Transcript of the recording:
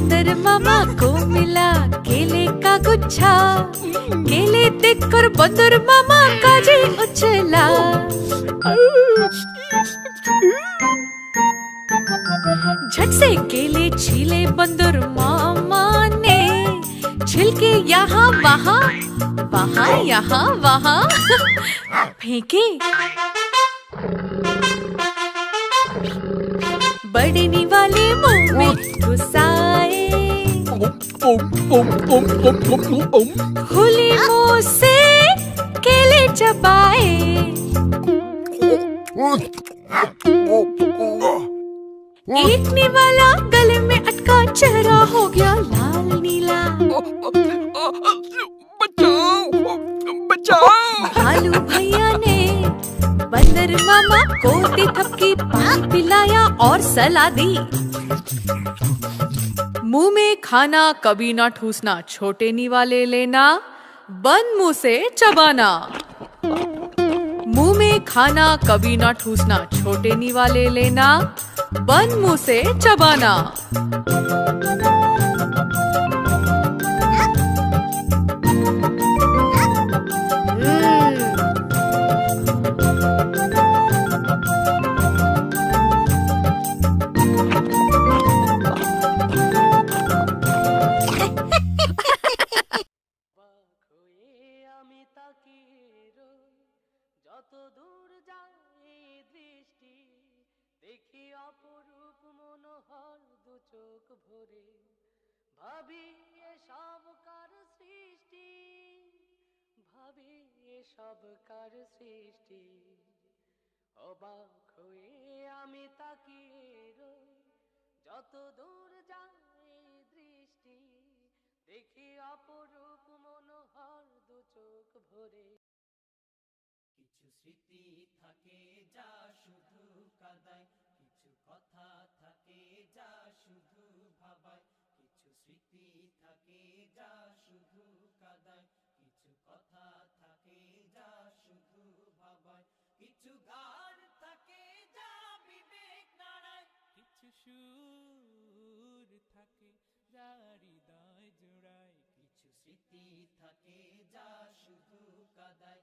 बंदर मामा को मिला केले का गुच्छा, केले देखकर बंदर मामा का जी उछला। झट से केले छीले बंदर मामा ने, छिलके यहाँ वहाँ वहाँ यहाँ वहाँ फेंके। बढ़ने वाले मुंह में घुसाए, खुली मुंह से केले चबाए। एकने वाला गले में अटका, चेहरा हो गया लाल नीला। बचाओ बचाओ। भालू भैया ने बंदर मामा को दी थपकी, पानी पिलाया और सलाह दी। मुंह में खाना कभी ना ठूसना, छोटे निवाले लेना, बंद मुंह से चबाना। मुंह में खाना कभी ना ठूसना, छोटे निवाले लेना, बंद मुंह से चबाना। যত দূর যায় দৃষ্টি, দেখি অপরূপ মনোহর দু চোখ ভরে, ভাবি এসব কার সৃষ্টি, ভাবি এসব কার সৃষ্টি। অবাক হয়ে আমি তাকিয়ে রই, যত দূর যায় দৃষ্টি, দেখি অপরূপ মনোহর দু চোখ ভরে। কিছু স্মৃতি থাকে যা শুধু কাঁদায়, কিছু কথা থাকে যা শুধু ভাবায়। কিছু স্মৃতি থাকে যা শুধু কাঁদায়, কিছু কথা থাকে যা শুধু ভাবায়। কিছু গান থাকে যা বিবেক নাড়ায়, কিছু সুর থাকে যা হৃদয় জোড়ায়। কিছু স্মৃতি থাকে যা শুধু কাঁদায়,